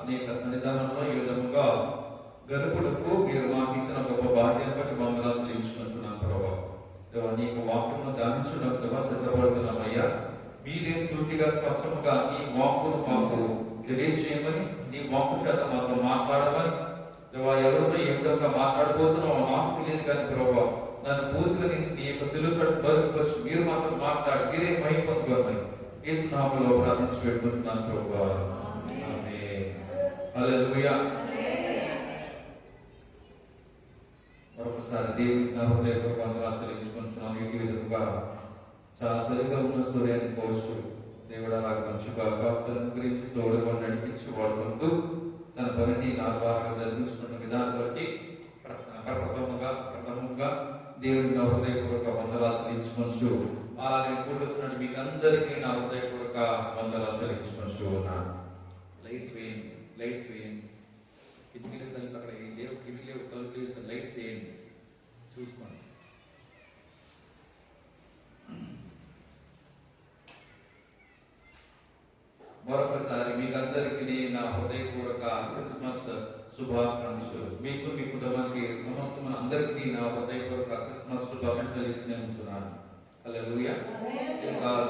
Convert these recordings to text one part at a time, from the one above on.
నీ యొక్క సన్నిధానంలో ఈ విధముగా గరుపుడుకు మీరు మాకు ఇచ్చిన గొప్ప భాగ్యాన్ని బట్టి మమ్మల్ని చెల్లించుకుంటున్నాం ప్రభావ. దేవా, నీ యొక్క వాక్యమును ధ్యానించున్నట్టుగా సిద్ధపడుతున్నామయ్యా. మీరే సూటిగా స్పష్టముగా ఈ వాక్కును మాకు తెలియజేయమని, నీ వాక్కు చేత మాతో మాట్లాడమని, దేవా, ఎవరితో ఏ విధంగా మాట్లాడబోతున్నావో నాకు తెలియదు కానీ ప్రభావ, నన్ను పూర్తిగా నుంచి నీ యొక్క సెలవు చోటు మీరు మాత్రం మాట్లాడి మీరే మహిమ పొందుకోమని యేసు నామములో ప్రార్థించి పెట్టుకుంటున్నాను ప్రభావ. ఆమేన్. హల్లెలూయా. మరొకసారి దేవుడికి నా హృదయపూర్వక వందనాలు చెల్లించుకుంటున్నాను. ఈ విధంగా చాలా సరిగా ఉన్న సూర్యాన్ని పోస్తూ దేవుడు అలాగే మంచిగా భక్తులను గురించి తోడుగా నడిపించి వాడుకుంటూ తన పనిని నా ద్వారా జరిపించుకున్న విధానం బట్టి ప్రథమంగా దేవుడికి నా హృదయపూర్వక వందనాలు చెల్లించుకొంచు. అలాగే కూడి వచ్చినట్టు మీకు అందరికీ నా హృదయపూర్వక వందనాలు చెల్లించుకొంచు ఉన్నాను. లైట్స్ వేయండి. కిటికీలు తలుపు అక్కడ లేవు, కిటికీలు తలుపు లైట్స్ వేయండి, చూసుకోండి. మరొకసారి మీకందరికీ నా హృదయపూర్వక క్రిస్మస్ శుభాకాంక్షలు. మీకు మీ కుటుంబానికి సమస్తమైన అందరికీ నా హృదయపూర్వక క్రిస్మస్ శుభాకాంక్షలు ఉంటున్నాను. హల్లెలూయా.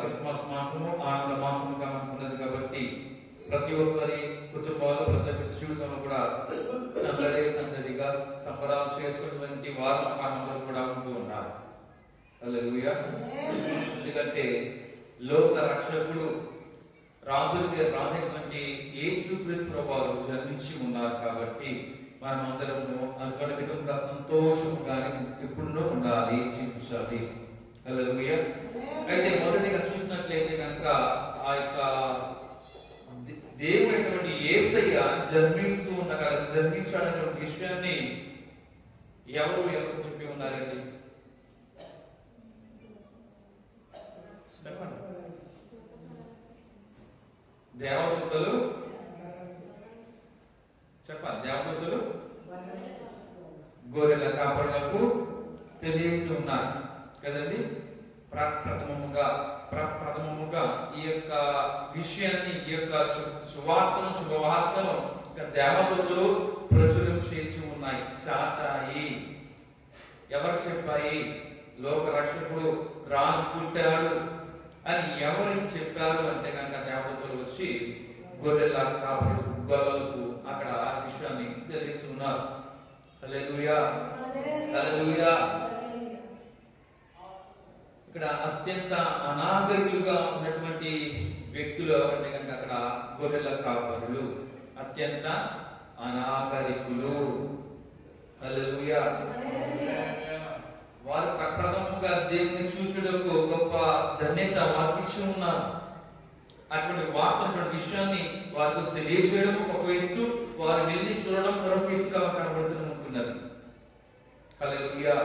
క్రిస్మస్ మాసము ఆనంద మాసముగా మనకున్నది కాబట్టి ప్రతి ఒక్కరి కుటుంబాలు ప్రతి ఒక్కరి జీవితంలో కూడా సందడిగా సంబరాలు చేసుకున్నటువంటి వారు అందరూ కూడా ఉంటూ ఉన్నారు. హల్లెలూయా. ఎందుకంటే లోక రక్షకుడు రాజైనటువంటి యేసుక్రీస్తు ప్రభువు జన్మించి ఉన్నారు కాబట్టి మనం అందరము అనుకున్న విధంగా సంతోషంగానే ఎప్పుడూ ఉండాలి, జీవించాలి. హల్లెలూయా. అయితే మొదటిగా చూసినట్లయితే కనుక ఆ యొక్క దేవుడైనటువంటి యేసయ్య జన్మిస్తూ ఉండగా జన్మించాడనే విషయాన్ని ఎవరు చెప్పి ఉన్నారండి? చెప్పండి. దేవదూతలు చెప్పాలి. దేవదూతలు గొర్రెల కాపరులకు తెలియస్తూ ఉన్నారు కదండి. ప్రథమముగా ఈ యొక్క విషయాన్ని, ఈ యొక్క శుభవార్తను దేవదూతలు ప్రచురం చేసి ఉన్నాయి, చాటాయి. ఎవరు చెప్పాయి? లోక రక్షకుడు రాజు పుట్టాడు అని ఎవరికి చెప్పారు అంటే కనుక దేవదూతలు వచ్చి గొర్రెల కాపరులకు, గొర్రెలకు అక్కడ ఆ విషయాన్ని తెలియస్తున్నారు. హల్లెలూయా. హల్లెలూయా. ఇక్కడ అత్యంత అనాగరికులుగా ఉన్నటువంటి వ్యక్తులు ఎవరంటే కనుక అక్కడ గొర్రెల కాపరులు అత్యంత అనాగరికులు. హల్లెలూయా. వారు ప్రప్రథమంగా దేవుని చూచుటకు గొప్ప ధన్యత వారికి ఇచ్చి ఉన్నారు. అటువంటి వార్త విషయాన్ని వారికి తెలియజేయడం ఒక ఎత్తు, వారు వెళ్ళి చూడడం మరొక ఎత్తుగా కనబడుతూ ఉంటున్నది. హల్లెలూయా.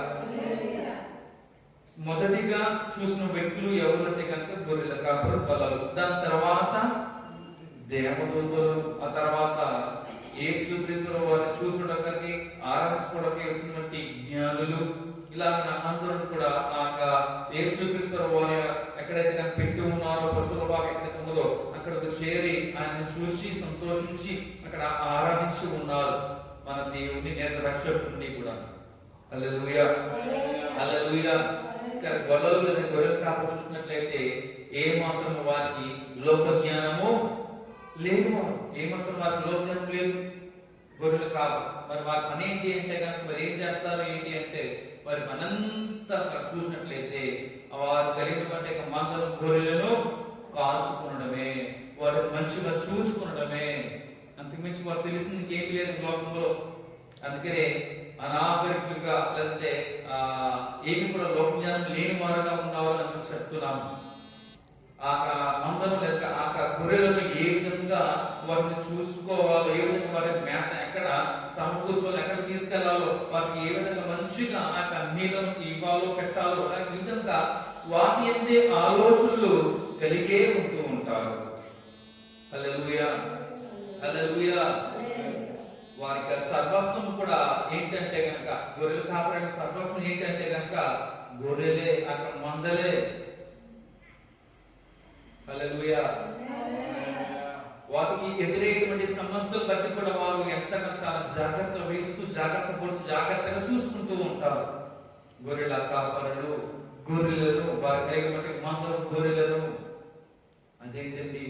మొదటిగా చూసిన వ్యక్తులు ఎవరంటే కనుక గొర్రెల కాపరు బలలు, దాని తర్వాత దేవదూతలు, ఆ తర్వాత యేసుక్రీస్తు వారిని చూచుటకి ఆరాధించుకోవడానికి వచ్చినటువంటి జ్ఞానులు, ఇలాగ అందరూ కూడా ఆ యేసుక్రీస్తు వారి ఎక్కడైతే కనుక పెట్టి ఉన్నారో పశువుల బాగా ఎక్కడైతే ఉన్నదో అక్కడికి చేరి ఆయన్ని చూసి సంతోషించి అక్కడ ఆరాధించి ఉన్నారు మన దేవుని రక్షకుడిని కూడా. హల్లెలూయా. హల్లెలూయా. గొర్రెల కాపరు చూసినట్లయితే ఏ మాత్రం వారికి లోక జ్ఞానము లేదు, ఏ మాత్రం వారికి లోక జ్ఞానం లేదు. గొర్రెలు కాదు. మరి వారి పని ఏంటి అంటే కనుక మరి ఏం చేస్తారు ఏంటి అంటే వారి మనంతా చూసినట్లయితే వారు కలిగినటువంటి మందరం గొర్రెలను కాల్చుకునడమే, వారు మంచిగా చూసుకునడమే, అంతకుమించి వారు తెలిసింది ఇంకేం లేదు లోకంలో. అందుకనే అనాగరికులుగా లేదంటే ఏమి కూడా లోకజ్ఞానం లేని వారుగా ఉన్నారు అని చెప్తున్నాము. ఆ మందరం లేక ఆ గొర్రెలను ఏ విధంగా వారిని చూసుకోవాలో, ఏ విధంగా వారి మేత ఎక్కడ సమకూర్చోవాలి, ఎక్కడ తీసుకెళ్లాలో, వారికి ఏ విధంగా మంచిగా ఆ నీళ్ళను ఇవ్వాలో పెట్టాలో, ఆ విధంగా వాటి ఎందే ఆలోచనలు కలిగే ఉంటూ ఉంటారు. హల్లెలూయా. హల్లెలూయా. వారికి సర్వస్వం కూడా ఏంటంటే కనుక గొర్రెల కాపరి సర్వస్వం ఏంటంటే కనుక గొర్రెలే, అక్కడ మందలే. హల్లెలూయా. వాటికి ఎదురయ్యేటువంటి సమస్యలు బట్టి కూడా వారు ఎంతగా చాలా జాగ్రత్త వహిస్తూ జాగ్రత్తగా చూసుకుంటూ ఉంటారు. గొర్రెల కాపరులు గొర్రెలను వారి మందలు గొర్రెలను అదేంటండి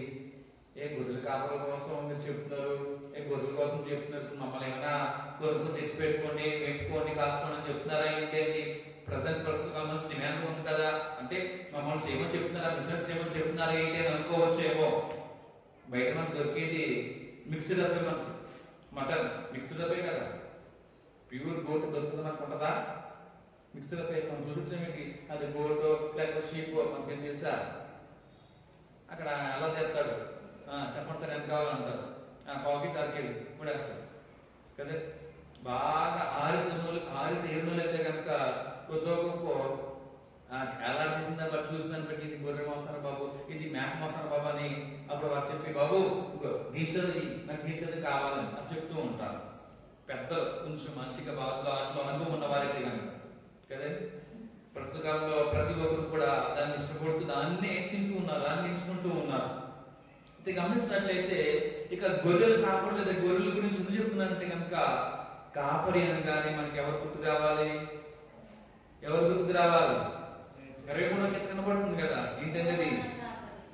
గొర్రెల కాపరుల కోసం మీరు చెప్తున్నారు, గొర్రెల కోసం చెప్తున్నారు, మమ్మల్ని ఏమైనా కొరకు తెచ్చిపెట్టుకోండి, పెట్టుకోండి, కాసుకోండి అని చెప్తున్నారా ఏంటండి? ప్రస్తుతం డిమాండ్ ఉంది కదా, అంటే మమ్మల్ని చేయమని చెప్తున్నారా, బిజినెస్ చేయమని చెప్తున్నారా ఏంటి అని అనుకోవచ్చేమో. బయట మనకు దొరికేది మిక్స్డ్ అప్, మనకి మటన్ మిక్స్డ్ అప్పే కదా, ప్యూర్ గోట్ దొరుకుతుంది అనుకుంటుందా? మిక్స్డ్ అప్ మనం చూసొచ్చామేంటి, అది గోట్ లేకపోతే షీప్ మనకేం తెలుసా? అక్కడ ఎలా చేస్తాడు, చెప్పండి ఎంత కావాలంటారు, కాఫీ తాకేది కూడా వేస్తాడు కదా. బాగా ఆరితేరులు అయితే కనుక కొద్దిగొప్ప ఎలా తీసిందా వారు చూసిందని బట్టి ఇది గొర్రె మోస్తాను బాబు, ఇది మేక మోస్తాను బాబు అని అప్పుడు వారు చెప్పి బాబు దీంట్లోది నాకు దీంట్లోది కావాలని అది చెప్తూ ఉంటారు. పెద్దలు కొంచెం మంచిగా బాగా అట్లా అనుభవం ఉన్న వారైతే కనుక కదా. ప్రస్తుత కాలంలో ప్రతి ఒక్కరు కూడా దాన్ని ఇష్టపడుతూ దాన్నే తింటూ ఉన్నారు, దాన్ని ఎంచుకుంటూ ఉన్నారు. అయితే గమనించినట్లయితే ఇక గొర్రెలు కాపరి లేదా గొర్రెల గురించి ఎందుకు చెప్తున్నానంటే కనుక, కాపరి అనగానే మనకి ఎవరు గుర్తు రావాలి? ఎవరు గుర్తుకు కనబడుతుంది కదా, ఏంటంటే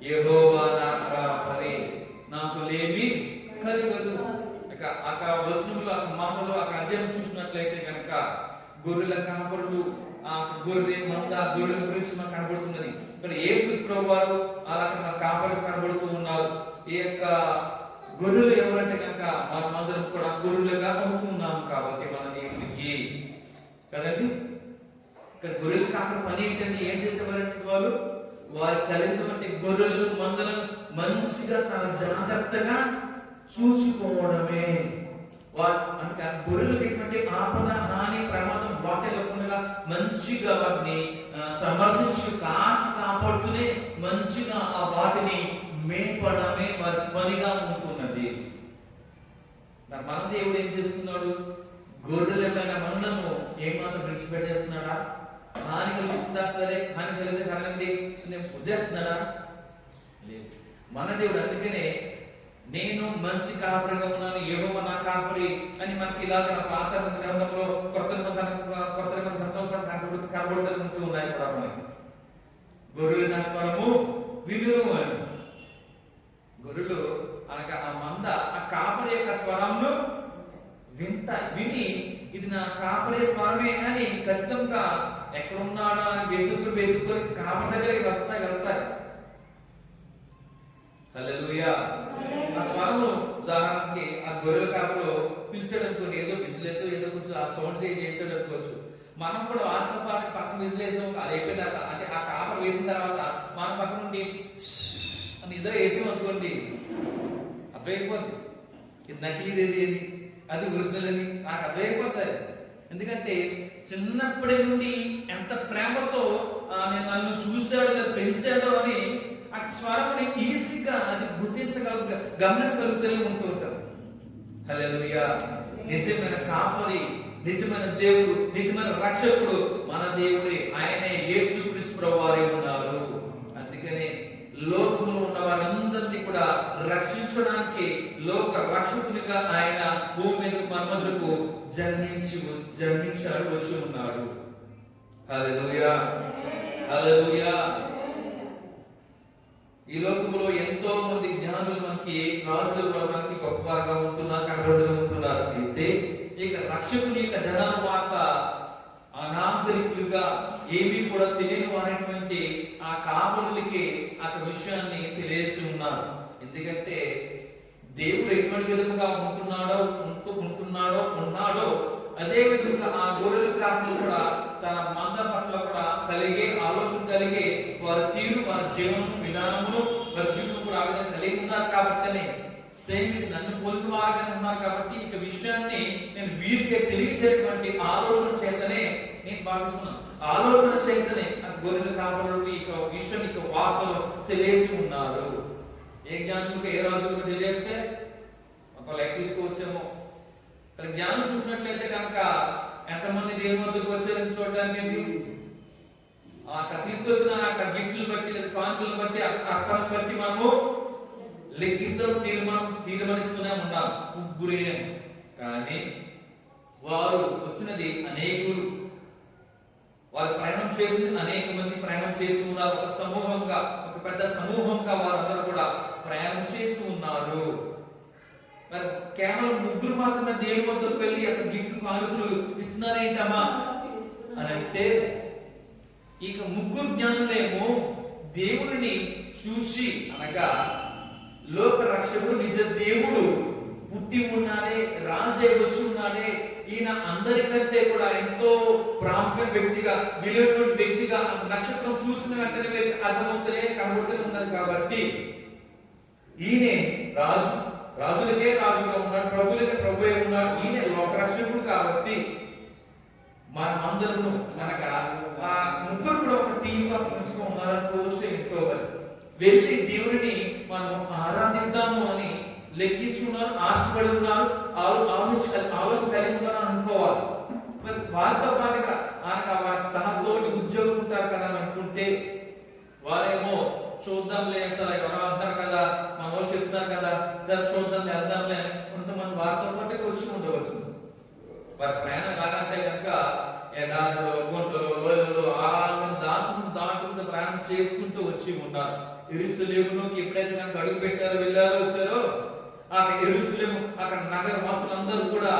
యెహోవా నా కాపరి నాకు లేమి కలుగదు. ఇక ఆ వచనంలో మామూలు ఆ అధ్యాయం చూసినట్లయితే కనుక గొర్రెల కాపరులు, ఆ గొర్రె మంద గొర్రెల గురించి మనకు కనబడుతున్నది. ఇక్కడ యేసు ప్రభువు వారు అలా కాపరి కనబడుతూ ఉన్నారు. ఈ యొక్క గొర్రెలు ఎవరంటే కనుక మనమందరం కూడా గొర్రెలుగా అవుతున్నాము కాబట్టి మన దేవునికి కదండి. ఇక్కడ గొర్రెలు కాపరి పని ఏంటంటే ఏం చేసేవారంటే వాళ్ళు వారి కలిగినటువంటి గొర్రెలను మందలను మంచిగా చాలా జాగ్రత్తగా చూసుకోవడమే. అంటే గొర్రెలకు ఎటువంటి ఆపద హాని ప్రమాదం వాటిల్లకుండా మంచిగా వాటిని సంరక్షించి కాపాడుతూనే మంచిగా ఆ వాటిని మేపడమే వారి పనిగా ఉంటున్నది. మన దేవుడు ఏం చేస్తున్నాడు? గొర్రెల పైన మనలను ఏమాత్రం దృష్టి పెట్టేస్తున్నాడా? హాని కలుగుతుందా? సరే హాని కలిగితే కలండి నేను వదిలేస్తున్నాడా? లేదు. మన దేవుడు అందుకనే నేను మంచి కాపరిగా ఉన్నాను, యెహోవా నా కాపరి అని మనకి ఇలాగ పాత గ్రంథంలో కొత్త గ్రంథంలో కనబడుతూ ఉన్నాయి కూడా మనకి. గొర్రెలు నా స్వరము వినును అని. గొర్రెలు అనగా ఆ మంద ఆ కాపరి యొక్క స్వరంను విని ఇది నా కాపరి స్వరమే అని ఖచ్చితంగా ఎక్కడున్నాడా అని వెతుక్కొని కాపరి దగ్గరికి వెళ్తారు. హల్లెలూయా. ఆ స్వరము ఉదాహరణకి ఆ గొర్రెల కాపలో పిలిచాడనుకోండి, ఏదో విజిలేసో ఏదో కొంచెం ఆ సౌండ్స్ ఏం చేసాడు అనుకోవచ్చు. మనం కూడా వాటితో పాటు పక్కన విజిలేసాం, అది అయిపోయిన తర్వాత అంటే ఆ కాపర్ వేసిన తర్వాత మన పక్క నుండి అని ఏదో వేసాం అనుకోండి, అర్థమైపోద్ది ఇది నకిలీదేది అని అది ఒరిజినల్ అని నాకు అర్థమైపోతుంది. ఎందుకంటే చిన్నప్పటి నుండి ఎంత ప్రేమతో నేను నన్ను చూశాడో లేదా పెంచాడో అని ఆ స్వరముని ఈజీగా అది గమనించగలుగుతూనే ఉంటూ ఉంటారు. హల్లెలూయా. నిజమైన కాపరి, నిజమైన దేవుడు, నిజమైన రక్షకుడు మన దేవుడే. ఆయనే యేసుక్రీస్తు ప్రభువారే ఉన్నారు. అందుకనే లోకంలో ఉన్న వారందరినీ కూడా రక్షించడానికి లోక రక్షకునిగా ఆయన భూమి మీద మన మధ్యకు జన్మించాడు, వచ్చి ఉన్నాడు. హల్లెలూయా. హల్లెలూయా. ఈ లోకంలో ఎంతో మంది జ్ఞానులు మనకి, రాజులు కూడా మనకి గొప్పగా కనబడుతున్నారు. అయితే ఇక రక్షకుని యొక్క జనాల వార్త అనాగరికులుగా ఏమీ కూడా తెలియని వారైనటువంటి ఆ కాపులకి ఆ విషయాన్ని తెలియసి ఉన్నారు. ఎందుకంటే దేవుడు ఎటువంటి విధముగా ఉన్నాడో అదే విధంగా ఆ గొర్రెల కాపులు కూడా తన మంద పట్ల కూడా కలిగే ఆలోచన కలిగే వారి తీరు, వారి జీవనం విధానము, పరిశుభ్రం కూడా ఆ విధంగా కలిగి ఉన్నారు. కాబట్టి సేమ్ నన్ను పోలిన వారుగా ఉన్నారు కాబట్టి ఇక విషయాన్ని నేను వీరికి తెలియచేటువంటి ఆలోచన చేతనే నేను భావిస్తున్నాను. ఆలోచన చేతనే గొర్రెల కాపులు ఇక విషయం ఇక వార్తలు తెలియసి ఉన్నారు. ఏ జ్ఞానులకు ఏ రాజులకు తెలియస్తే అంత లెక్క తీసుకోవచ్చేమో. జ్ఞానం చూసినట్లయితే కనుక ఎంతమంది దేవుని వద్దకు వచ్చారని చూడడానికి తీసుకొచ్చిన గిఫ్ట్లు బట్టి లేదా కానుకలు బట్టి అర్పణను బట్టి మనము లెక్కిస్తూ తీర్మానిస్తూనే ఉన్నారు, ముగ్గురే. కానీ వారు వచ్చినది అనేకులు, వారు ప్రయాణం చేసింది అనేక మంది ప్రయాణం చేసి ఉన్నారు. ఒక సమూహంగా, ఒక పెద్ద సమూహంగా వారందరూ కూడా ప్రయాణం చేసి ఉన్నారు. మరి కేవలం ముగ్గురు మాత్రమే దేవుని వద్దకు వెళ్ళి అక్కడ గిఫ్ట్ కానుకలు ఇస్తున్నారేంటమ్మా అని అంటే, ఇక ముగ్గురు జ్ఞానులేమో దేవుడిని చూసి, అనగా లోక రక్షకుడు నిజ దేవుడు పుట్టి ఉన్నాడే, రాజే వచ్చి ఉన్నాడే, ఈయన అందరికంటే కూడా ఎంతో ప్రాముఖ్య వ్యక్తిగా, విలువైన వ్యక్తిగా, నక్షత్రం చూసిన వెంటనే అర్థమవుతూనే కనబడుతూనే ఉన్నది కాబట్టి ఈయనే రాజు, రాజులకే రాజుగా ఉన్నాడు, ప్రభులకే ప్రభువే ఉన్నాడు, ఈయన లోక రక్షకుడు కాబట్టి మనమందరూ అనగా ఆ ముగ్గురు కూడా ఒక టీమ్ గా ఫ్రెండ్స్ గా ఉన్నారనుకోవచ్చు. ఎంతో వెళ్ళి దేవుడిని మనం ఆరాధిద్దాము అని లెక్కించున్నారు, ఆశపడి ఉన్నారు, ఆలోచన కలిగి ఉన్నారు అనుకోవాలి. మరి వారితో పాటుగా అనగా వారి సహతోటి ఉద్యోగం ఉంటారు కదా అని అనుకుంటే, వారేమో చూద్దాంలే, సరే ఎవరో అంటారు కదా, మన వాళ్ళు చెప్తున్నారు కదా, సరే చూద్దాం వెళ్దాంలే అని కొంతమంది వారితో పాటు వచ్చి ఉండవచ్చు. వారి ప్రయాణం ఎలాగంటే కనుక ఎడారిలో, గుంటలో, లోయలలో దాటుకుంటూ ప్రయాణం చేసుకుంటూ వచ్చి ఉంటారు. యెరూషలేములోకి ఎప్పుడైతే కనుక అడుగు పెట్టారో, వెళ్ళారో, వచ్చారో, ఆ యెరూషలేము అక్కడ నగర వాసులందరూ కూడా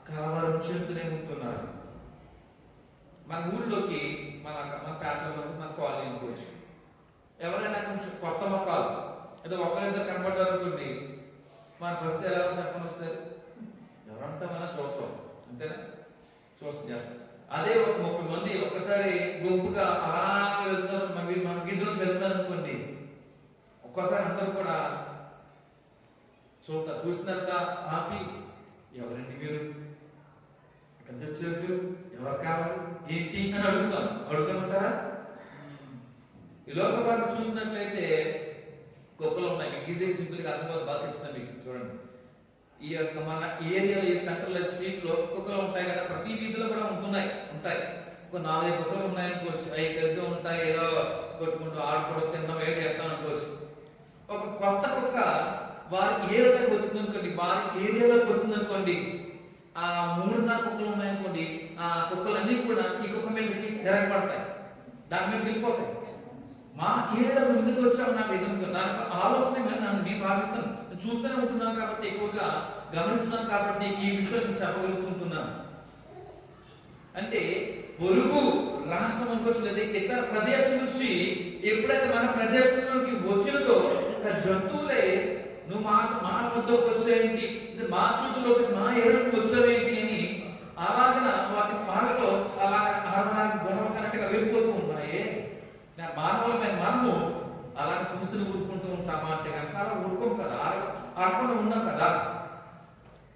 కలవరం చెందుతూనే ఉంటున్నారు. మన ఊళ్ళోకి, మన పేటలో, మన కాలనీ అనుకోవచ్చు, ఎవరైనా కొంచెం కొత్త మొక్కలు ఏదో ఒకరిద్దరు కనబడ్డారు అనుకోండి, మనకు వస్తే ఎలా చెప్పండి ఒకసారి, ఎవరంతా మనం చూస్తాం అంతేనా, చూస్తాం చేస్తాం. అదే ఒక 30 మంది ఒక్కసారి గుంపుగా అలాగే వెళ్తున్నారు, మన వీధిలోకి వెళ్తున్నారు అనుకోండి, ఒక్కసారి అందరూ కూడా చూసినంత ఆపి, ఎవరండి మీరు, ఎక్కడి నుంచి వచ్చారు మీరు, ఎవరు కావాలి, ఏంటి అని అడుగుతామంటారా? ఈ లోక భాగం చూసినట్లయితే గొప్పలు ఉన్నాయి. మీకు ఈజీగా సింపుల్ గా అర్థమవుతుంది, బాగా చెప్తాను మీకు. చూడండి, ఈ యొక్క మన ఏరియా, ఈ సెంట్రల్ స్ట్రీట్ లో కుక్కలు ఉంటాయి కదా, ప్రతి వీధిలో కూడా ఉంటాయి. ఒక 4-5 కుక్కలు ఉన్నాయనుకోవచ్చు, అవి కలిసి ఉంటాయి, ఏదో కొట్టుకుంటూ ఆడుకోవడం, తిన్నాం, ఏదో చేస్తాం అనుకోవచ్చు. ఒక కొత్త కుక్క వారి ఏరియాలోకి వచ్చింది అనుకోండి, వారి ఏరియాలోకి వచ్చింది అనుకోండి, ఆ 3-4 కుక్కలు ఉన్నాయనుకోండి, ఆ కుక్కలన్నీ కూడా ఈ కుక్క మీదకి తిరగబడతాయి, దాని మీద వెళ్ళిపోతాయి. మా ఏరియాలో ముందుకు వచ్చాము, నాకు ఎదురుగా దానికి ఆలోచన నేను భావిస్తాను, చూస్తూనే ఉంటున్నాను కాబట్టి, ఎక్కువగా గమనిస్తున్నాను కాబట్టి ఈ విషయం చెప్పగలుగుతుంటున్నాను. అంటే పొరుగు రాష్ట్రం అనుకోవచ్చు, లేదా ఇతర ప్రదేశం నుంచి ఎప్పుడైతే మన ప్రదేశంలోకి వచ్చినదో జంతువులే, నువ్వు మా వద్దకు వచ్చేయండి, మా చుట్టూలోకి మా ఏరియాలోకి వచ్చేవేంటి అని అలాగన వాటి పాలతో అలాగ ఆహారానికి గొడవ కరెక్ట్గా వెళ్ళిపోతూ ఉన్నాయి. మానవులమైన మనము అలాగ చూస్తూ ఊరుకుంటూ ఉంటామా అంటే కనుక అలా ఊరుకోం కదా, ఆడకుండా ఉన్నాం కదా,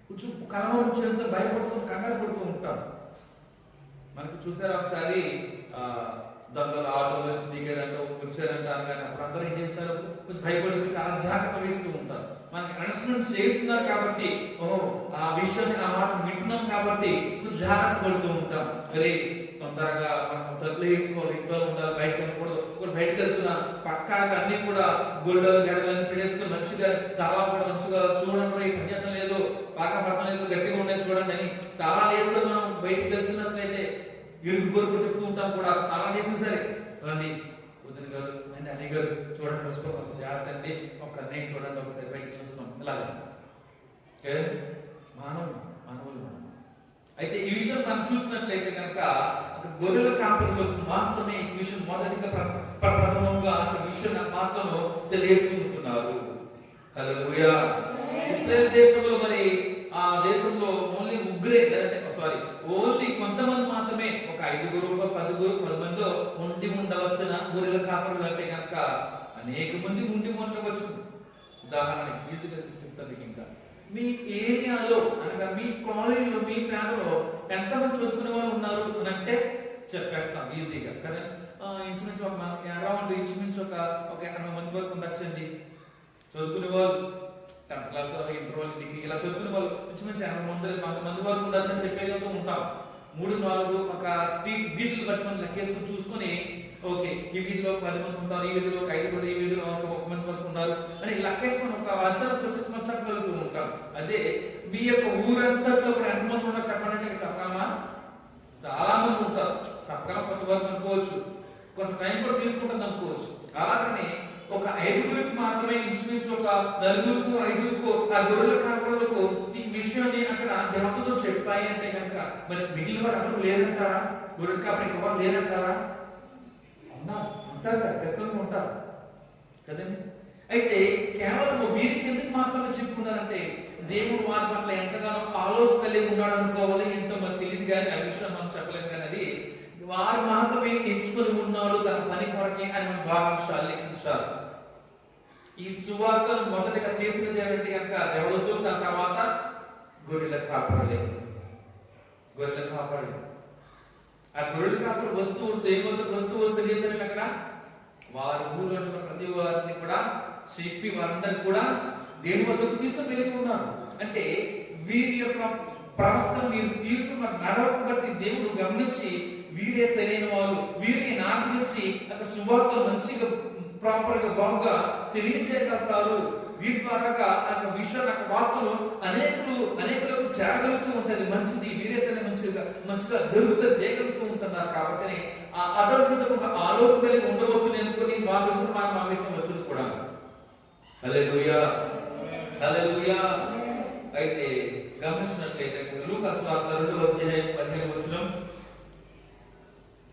కొంచెం కలవరం చెందుతూ భయపడుతూ కంగారు పడుతూ ఉంటాం. మనకు చూసారా ఒకసారి దొంగలు ఆటోలో దిగారంటే వచ్చారంటారు, కానీ అప్పుడు అందరూ ఏం చేస్తారు, కొంచెం భయపడి చాలా జాగ్రత్త వేస్తూ ఉంటారు. మనకి అనౌన్స్మెంట్ చేస్తున్నారు కాబట్టి, ఆ విషయాన్ని, ఆ మాట వింటున్నాం కాబట్టి కొంచెం జాగ్రత్త పడుతూ ఉంటాం. మరి తొందరగా మనం తలుపులు వేసుకోవాలి, ఇంట్లో ఉండాలి, బయట కూడా బయటకు వెళ్తున్నా పక్కాగా అన్ని కూడా గొడ్డలు గడలని పెట్టేసుకొని మంచిగా తాళా కూడా మంచిగా చూడండి, కూడా పనిచేయడం లేదు, బాగా పడటం లేదు, గట్టిగా ఉండేది చూడండి అని తాళాలు వేసుకొని మనం బయటకు వెళ్తున్నట్లయితే ఇరుగు పొరుగు చెప్తూ ఉంటాం కూడా, తాళాలు వేసిన సరే రండి వదిన గారు అండి, అన్నయ్య గారు చూడండి, పసుకోవాలి, జాగ్రత్త అండి, ఒక అన్నయ్య చూడండి, ఒకసారి బయటకు వస్తున్నాం, ఇలాగా మానవులు. అయితే ఈ విషయం మనం చూసినట్లయితే కనుక గొర్రెల కాపరులకు మాత్రమే ఈ విషయం మొదటిగా ప్రథమంగా విషయం మాత్రము తెలియజేస్తున్నారు. హల్లెలూయా. ఇశ్రాయేల్ దేశంలో మరి ఆ దేశంలో ఓన్లీ కొంతమంది మాత్రమే, ఒక 5 10 మంది ఉండి ఉండవచ్చున గొర్రెల కాపరులు అంటే కనుక అనేక మంది ఉండి ఉండవచ్చు. ఉదాహరణ ఈజీగా చెప్తాను. ఇంకా మీ ఏరియాలో అనగా మీ కాలనీలో, మీ ప్లాన్లో ఎంతమంది చదువుకునే వాళ్ళు ఉన్నారు అని అంటే చెప్పేస్తాం ఈజీగా కదా. ఇంచుమించు అరౌండ్ ఇంచుమించు ఒక 80 మంది వరకు ఉండొచ్చండి చదువుకునే వాళ్ళు. 10th క్లాస్, ఇంటర్ వాళ్ళు, డిగ్రీ ఇలా చదువుకునే వాళ్ళు ఇంచుమించు 80 మంది వరకు ఉండొచ్చు అని చెప్పేదో ఉంటాం. 3-4 ఒక స్ట్రీట్ వీధులు బట్టి మనం లెక్కేసుకుని చూసుకొని ఓకే ఈ వీధిలో 10 మంది ఉంటారు, ఈ వీధిలో 5 మంది, ఈ వీధిలో 1 మంది వరకు ఉన్నారు అని లెక్కేసుకొని ఒక అంచనా వచ్చేసి మనం చెప్పగలుగుతూ ఉంటాం. అదే మీ యొక్క ఊరంతట్లో కూడా ఎంతమంది ఉన్నారు చెప్పండి, చెప్పగలమా? చాలా మంది ఉంటారు. చెప్పగలం, కొంతవరకు అనుకోవచ్చు, కొంత టైం కూడా తీసుకుంటుంది అనుకోవచ్చు. అలాగనే ఒక 5గురికి మాత్రమే ఇంచుమించు ఒక 4గురికి 5గురికి ఆ గొర్రెల కాపరులకు ఈ విషయాన్ని అక్కడ దేవతతో చెప్పాయి అంటే కనుక మరి మిగిలిన వారు ఎవరు లేదంటారా? గొర్రెల కాపరి ఎవరు లేదంటారా? ఉంటారు కదా, ఖచ్చితంగా ఉంటారు కదండి. అయితే కేవలం వీరికి ఎందుకు మాత్రమే చెప్పుకున్నారంటే దేవుడు వారి పట్ల ఎంతగానో ఆలోచన కలిగి ఉన్నాడు అనుకోవాలి. ఎంతో మనకు తెలియదు కానీ ఆ విషయం మనం చెప్పలేము. కానీ అది వారు మాత్రమే ఎంచుకొని ఉన్నాడు తన పని కొరకే అని మనం భావించాలి. ఈ సువార్తను మొదటిగా చేసినది ఏమిటి కనుక దేవతలు, దాని తర్వాత గొర్రెల కాపరులే. గొర్రెల కాపరులు, ఆ గొర్రెల కాపరులు వస్తూ చేశారు అక్కడ వారి ఊళ్ళో ప్రతి వారిని కూడా చెప్పి వారందరినీ కూడా దేవుని వద్దకు తీసుకొని వెళ్ళి ఉన్నారు. అంటే వీరి యొక్క ప్రవర్తన, వీరి తీర్పు నడవకు బట్టి దేవుడు గమనించి వీరే సరైన వాళ్ళు, వీరిని నా గురించి అక్కడ సువార్తలు మంచిగా ప్రాపర్ గా బాగుగా తెలియజేయగలుగుతారు. వీరి ద్వారా అక్కడ విషయాలు అక్కడ వార్తలు అనేకులకు చేరగలుగుతూ ఉంటుంది. మంచిది వీరైతేనే మంచిగా జరుగుతూ చేయగలుగుతూ ఉంటున్నారు. కాబట్టి ఆ అదొక ఆలోచన కలిగి ఉండవచ్చు. నేను కొన్ని భావిస్తున్నాను వచ్చింది కూడా. హల్లెలూయా, హల్లెలూయా. అయితే గమనించినట్లయితే లూకా సువార్త 2:15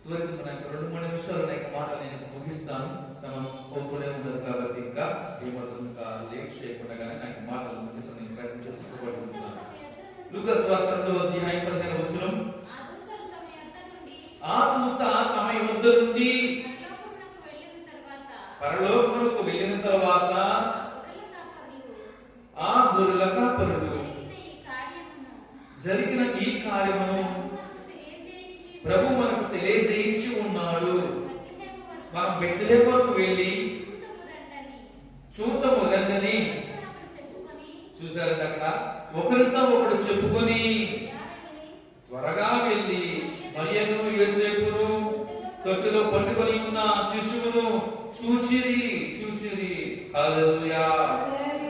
త్వరగా మనకు 2-3 నిమిషాలు మాటలు నేను ముగిస్తాను. సమయం ఒప్పునే ఉండదు కాబట్టి ఇంకా ఏమాత్రం ఇంకా లేట్ చేయకుండా కానీ నాకు మాటలు ముగించడానికి ప్రయత్నం చేస్తున్నాను. లూకా సువార్త 2:15 ఆ దూత తమ యొద్ద నుండి పరలోకమునకు వెళ్ళిన తర్వాత ఆ గొర్రెల కాపరులు జరిగిన ఈ కార్యమును ప్రభు మనకు తెలియజేయించి ఉన్నాడు. మనం బెత్లెహేము వరకు వెళ్ళి చూతము రండని చూసారు. అక్కడ ఒకరితో ఒకడు చెప్పుకొని త్వరగా వెళ్ళి మరియను యోసేపును తొట్టిలో పండుకొని ఉన్న శిశువును చూచిరి. హల్లెలూయా,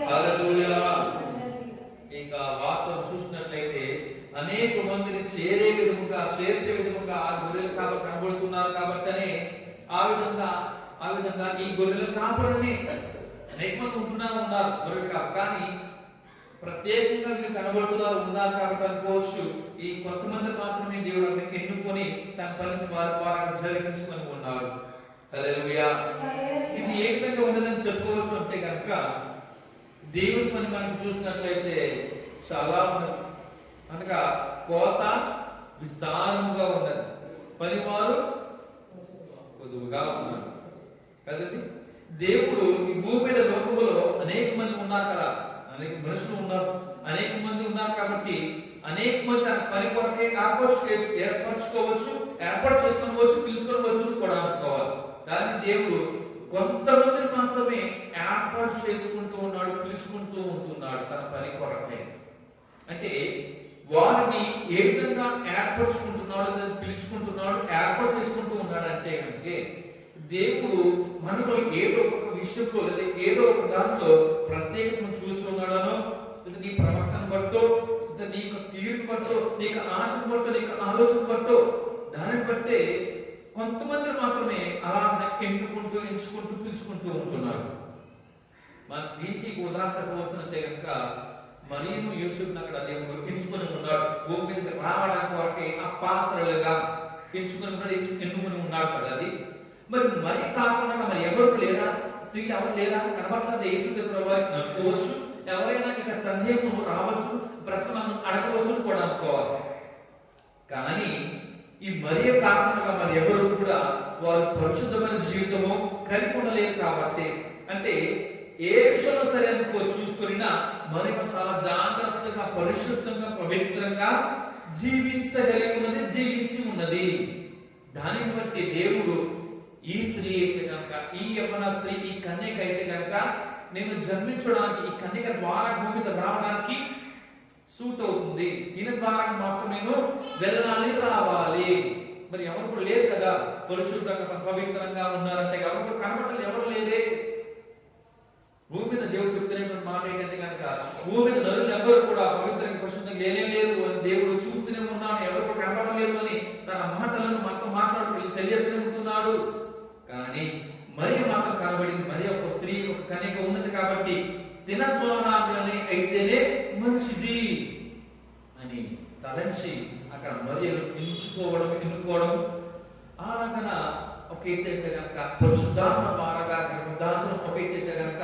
హల్లెలూయా. ఇక వార్తను చూసినట్లయితే అనేక మందిని చేసే విధముగా ఆ గొర్రెల కాపరు కనబడుతున్నారు. కాబట్టి ఆ విధంగా ఈ గొర్రెల కాపరుని అనేక మంది ఉన్నారు గొర్రెల కాపరు, కానీ ప్రత్యేకంగా మీరు కనబడుతున్నారు ఉన్నారు కాబట్టి అనుకోవచ్చు ఈ కొంతమంది మాత్రమే దేవుడు ఎన్నుకొని తన పనిని వారి ద్వారా జరిగించుకొని ఉన్నారు. హల్లెలూయా. ఇది ఏ విధంగా ఉండదని చెప్పుకోవచ్చు అంటే కనుక దేవుడి పని మనం చూసినట్లయితే చాలా అనగా కోత విస్తారముగా ఉన్నది, పనివారు కొద్దుగా ఉన్నారు కదండి. దేవుడు ఈ భూమి మీద లోకంలో అనేక మంది ఉన్నారు కదా, అనేక మనుషులు ఉన్నారు, అనేక మంది ఉన్నారు. కాబట్టి అనేక మంది తన పని కొరకే ఏర్పాటు చేసుకోవచ్చు, పిలుచుకోవచ్చు కూడా అనుకోవాలి. కానీ దేవుడు కొంతమందిని మాత్రమే ఏర్పాటు చేసుకుంటూ ఉన్నాడు, పిలుచుకుంటూ ఉంటున్నాడు తన పని కొరకే. అంటే వారిని ఏ విధంగా ఏర్పరచుకుంటున్నాడు, దాన్ని పిలుచుకుంటున్నాడు, ఏర్పాటు చేసుకుంటూ ఉన్నాడు అంటే కనుక దేవుడు మనలో ఏదో ఒక విషయంలో లేదా ఏదో ఒక దాంట్లో ప్రత్యేకతను చూసి ఉన్నాడనో, లేదా నీ ప్రవర్తన బట్టో, లేదా నీకు తీరు బట్టో, నీకు ఆశను బట్టో, నీకు ఆలోచన బట్టో, దాన్ని బట్టే కొంతమంది మాత్రమే అలా ఎన్నుకుంటూ ఎంచుకుంటూ పిలుచుకుంటూ ఉంటున్నారు. మన దీనికి ఉదాహరణ చెప్పవచ్చునంటే కనుక మరియను యోసేపును అక్కడ దేవుడు ఎంచుకొని ఉన్నాడు. భూమి మీద రావడానికి వారికి ఆ పాత్రలుగా ఎన్నుకొని ఉన్నాడు కదా. అది మరి కాకుండా మరి ఎవరు లేరా, స్త్రీలు ఎవరు లేరా, కనబట్ల యేసుక్రీస్తు వారికి అనుకోవచ్చు. ఎవరైనా ఇక సందేహం రావచ్చు, ప్రశ్నలను అడగవచ్చు కూడా అనుకోవాలి. కానీ ఈ మరియ కాకుండా మరి ఎవరు కూడా వారు పరిశుద్ధమైన జీవితము కలిగి ఉండలేరు. కాబట్టి అంటే ఏ విషయంలో సరే అనుకో చూసుకున్నా మరి చాలా జాగ్రత్తగా పరిశుద్ధంగా పవిత్రంగా జీవించి ఉన్నది. దానిని బట్టి దేవుడు ఈ స్త్రీ అయితే కనుక, ఈ యవ్వన స్త్రీ, ఈ కన్యక అయితే కనుక నేను జన్మించడానికి, ఈ కన్యక ద్వారా భూమి మీద రావడానికి సూట్ అవుతుంది. దీని ద్వారా మాత్రం నేను వెళ్ళాలి, రావాలి. మరి ఎవరు కూడా లేరు కదా, పరిశుద్ధంగా పవిత్రంగా ఉన్నారంటే ఎవరు కూడా కనబడాలి, ఎవరు లేరే. భూమి మీద దేవుడు చెప్తున్నటువంటి మాట ఏంటంటే కనుక భూమి మీద నరులు ఎవరు కూడా పవిత్రంగా పరిశుద్ధంగా లేనేలేరు అని దేవుడు చూస్తూనే ఉన్నాను, ఎవరు కూడా కనబడలేరు అని తన మాటలను మనతో మాట్లాడుతూ తెలియజేస్తూనే ఉంటున్నాడు. కానీ మరియ మాత్రం కనబడింది. మరియ ఒక స్త్రీ, ఒక కన్యక ఉన్నది కాబట్టి దినద్వారానే అయితేనే మంచిది అని తలంచి అక్కడ మరియను ఎన్నుకోవడం ఆ రకన ఒక ఎత్తు కనుక పరిశుద్ధాత్మ ద్వారాగా దాచడం ఒక ఎత్తు కనుక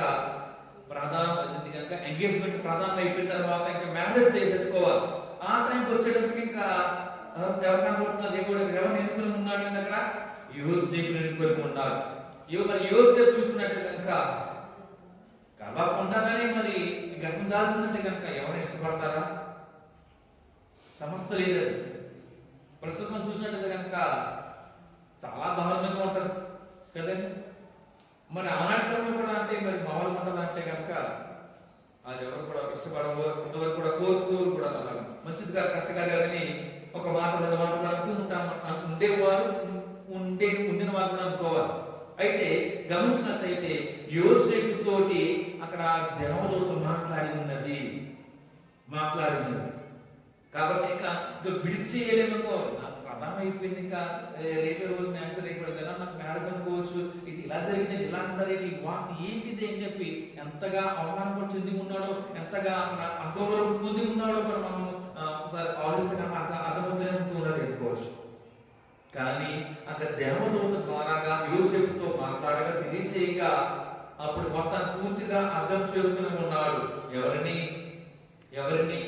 ప్రధానమైంది కనుక ఎంగేజ్మెంట్ ప్రధానం అయిపోయిన తర్వాత ఇంకా మ్యారేజ్ చేసేసుకోవాలి. ఆ టైంకి వచ్చేటప్పటికి ఇంకా ఎవరు కనబడుతున్నారు, దేవుడు ఎవరిని ఎన్నుకొని ఉన్నాడు అంటే అక్కడ యోసేపుని ఎన్నుకొని ఉన్నాడు. యోసేపు చూసుకున్నట్టు కనుక కలవకుండానే మరి గర్భం దాల్సిందంటే కనుక ఎవరు ఇష్టపడతారా? సమస్య లేదు. ప్రస్తుతం చూసినట్టు కనుక చాలా దారుణంగా ఉంటుంది కదండి. మరి ఆనాటంలో కూడా అంటే మరి మామూలు ఉంటుంది అంటే కనుక అది ఎవరు కూడా ఇష్టపడవు, ఎవరు కూడా కోరుకోరు కూడా మంచిదిగా కరెక్ట్గా కానీ ఒక మాట రెండు మాటలు అంటూ ఉండేవారు, ఉండిన వారు కూడా అనుకోవాలి. అయితే గమనించినట్లయితే యోసేపు తోటి అక్కడ దేవదూత మాట్లాడి ఉన్నది కాబట్టి ఇంకా విడిచి చేయలేమనుకో, నాకు ప్రధానం అయిపోయింది, ఇంకా రేపే రోజు మ్యారేజ్ అయిపోయింది కదా, నాకు మ్యారేజ్ అనుకోవచ్చు, ఇది ఇలా జరిగింది, ఇలా అంటారు, ఈ వార్త ఏంటిది అని చెప్పి ఎంతగా అవమానం చెంది ఉన్నాడో, ఎంతగా అంతవరకు పొంది ఉన్నాడో కూడా మనం ఒకసారి ఆలోచిస్తే అర్థమవుతూనే ఉంటున్నారు అనుకోవచ్చు. కానీ అక్కడ దేవదూత ద్వారాగా యోసేపుతో మాట్లాడగా తెలియచేయగా అప్పుడు మొత్తం పూర్తిగా అర్థం చేసుకుని ఉన్నాడు. ఎవరిని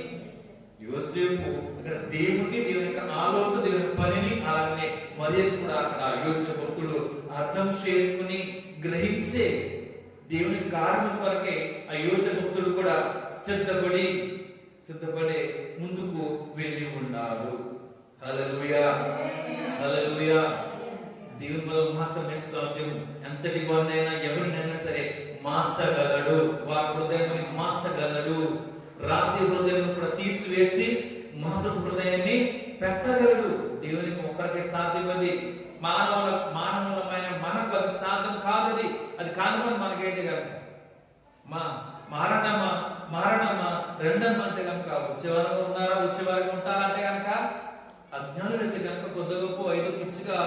యోసేపు అక్కడ దేవుని యొక్క ఆలోచన, దేవుని పనిని, అలాగే మరియు కూడా అక్కడ యోసేపు భక్తుడు అర్థం చేసుకుని గ్రహించే దేవుని కార్యం కొరకే ఆ యోసేపు భక్తుడు కూడా సిద్ధపడి ముందుకు వెళ్ళి ఉన్నాడు. హల్లెలూయా, హల్లెలూయా. దేవుని బలం మాత్రమే సాధ్యం. ఎంతటి వారినైనా ఎవరినైనా సరే మార్చగలడు, వారి హృదయాన్ని మార్చగలడు. రాతి హృదయం కూడా తీసివేసి మాతృ హృదయాన్ని పెట్టగలడు. దేవునికి ఒక్కరికి సాధ్యమది. మానవులమైన మనకు అది సాధ్యం కాదది. అది కాదని మనకేంటి కనుక మారణమా రెండమ్మ అంటే కనుక వచ్చేవారు ఉన్నారా, వచ్చేవారు ఉంటారంటే కనుక అజ్ఞానులు అయితే కనుక కొద్ది గొప్ప ఐదు పిచ్చిగా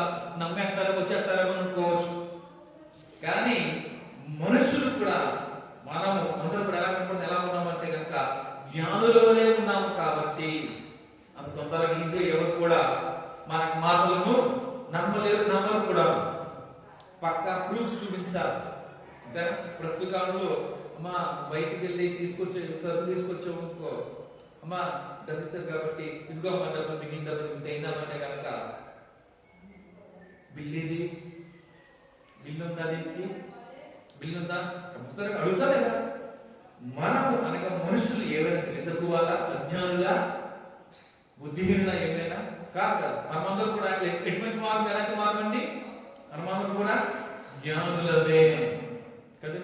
నమ్మేస్తారో వచ్చేస్తారో అనుకోవచ్చు. కానీ మనుషులు కూడా మనము అందరూ కూడా ఎలా ఉన్నామంటే కనుక జ్ఞానుల వలె ఉన్నాము కాబట్టి అంత తొందరగా ఈజీ ఎవరు కూడా మన మాటలను నమ్మరు కూడా. పక్కా ప్రూఫ్ చూపించాలి. ప్రస్తుత కాలంలో అమ్మా బయటికి వెళ్ళి తీసుకొచ్చావు అనుకో, అమ్మా డబ్బు ఇచ్చారు కాబట్టి ఇదిగో అమ్మా డబ్బులు, మిగిలిన డబ్బులు ఇంత అయిందామంటే కనుక బిల్లు ఉందా, దీనికి బిల్లు ఉందా కంపల్సరిగా అడుగుతా లేదా? మనము అనగా మనుషులు ఏమైనా ఎదుర్కోవాలా, అజ్ఞానులా, బుద్ధిహీనులా ఏమైనా కాదు. మనమందరూ కూడా ఎటువంటి మార్గం, ఎలాంటి మార్గం అండి? మనమందరూ కూడా జ్ఞానులమే కదా.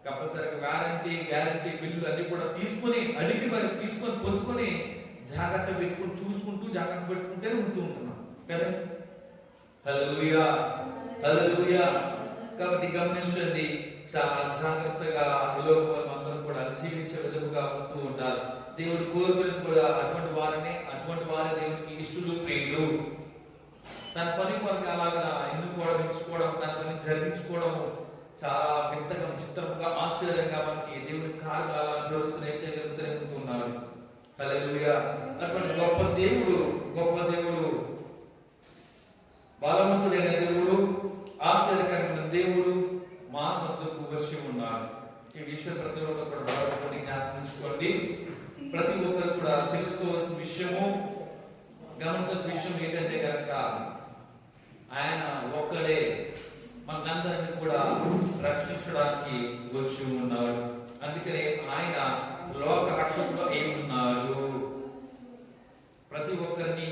కంపల్సరిగా గ్యారంటీ బిల్లు అన్ని కూడా తీసుకొని అడిగి మరి తీసుకొని పొందుకొని జాగ్రత్త పెట్టుకుని చూసుకుంటూ జాగ్రత్త పెట్టుకుంటే ఉంటున్నాం కదా. హల్లెలూయా, హల్లెలూయా. కాబట్టి గమనించండి, చాలా జాగ్రత్తగా అందరూ కూడా జీవించే విధముగా ఉంటూ ఉండాలి. దేవుడు కోరుకుని కూడా అటువంటి వారి దేవునికి ఇష్టలు ప్రియులు. తన పని కొరకు అలాగా ఎన్నుకోవడం, ఎంచుకోవడం, తన పని జరిగించుకోవడం చాలా వింతగా, చిత్రంగా, ఆశ్చర్యంగా మనకి దేవుని కార్యాలు అలా జరుగుతున్నాడు. హల్లెలూయా. అటువంటి గొప్ప దేవుడు, బలవంతుడైన దేవుడు, ఆశ్చర్యకరమైన దేవుడు మా వద్దకు వచ్చి ఉన్నాడు. ఈ విషయం ప్రతి ఒక్కరు కూడా బలవంతుని జ్ఞాపకించుకోండి. ప్రతి ఒక్కరు కూడా తెలుసుకోవాల్సిన విషయము, గమనించాల్సిన విషయం ఏంటంటే కనుక ఆయన ఒక్కడే మనందరినీ కూడా రక్షించడానికి వచ్చి ఉన్నాడు. అందుకనే ఆయన లోక రక్షకుడు అయి ఉన్నాడు. ప్రతి ఒక్కరిని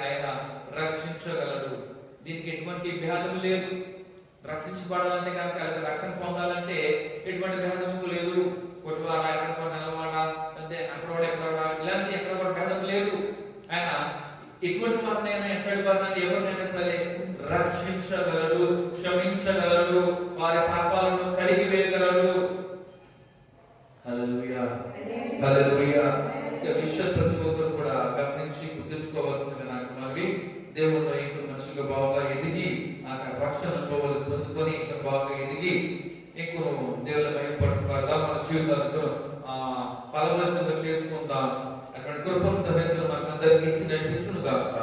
ఆయన రక్షించగలడు. దీనికి ఎటువంటి భేదం లేదు. రక్షించబడాలంటే కనుక, రక్షణ పొందాలంటే ఎటువంటి భేదము లేదు. కొట్టువాడా, ఎక్కడ నిలవాడా, అంటే అక్కడ ఎక్కడ ఇలాంటి ఎక్కడ కూడా భేదం లేదు. ఆయన ఇటువంటి వారినైనా ఎక్కడి వారినైనా ఎవరినైనా సరే రక్షించగలడు, క్షమించగలడు, వారి పాపాలను కడిగి వేయగలడు. హల్లెలూయా, హల్లెలూయా. ఈ విషయం ప్రతి ఒక్కరు కూడా గమనించి గుర్తుంచుకోవాల్సిందిగా నాకు మనవి. దేవుళ్ళు ఇంకా మంచిగా బాగా ఎదిగి ఆ రక్షణ అనుభవాలు పొందుకొని ఇంకా బాగా ఎదిగి ఇంకో దేవుళ్ళ భయపడుతున్నారు మన జీవితాలతో ఫలవంతంగా చేసుకుందాం. అటువంటి కృపను మనకు అందరికీ నడిపించును గాక.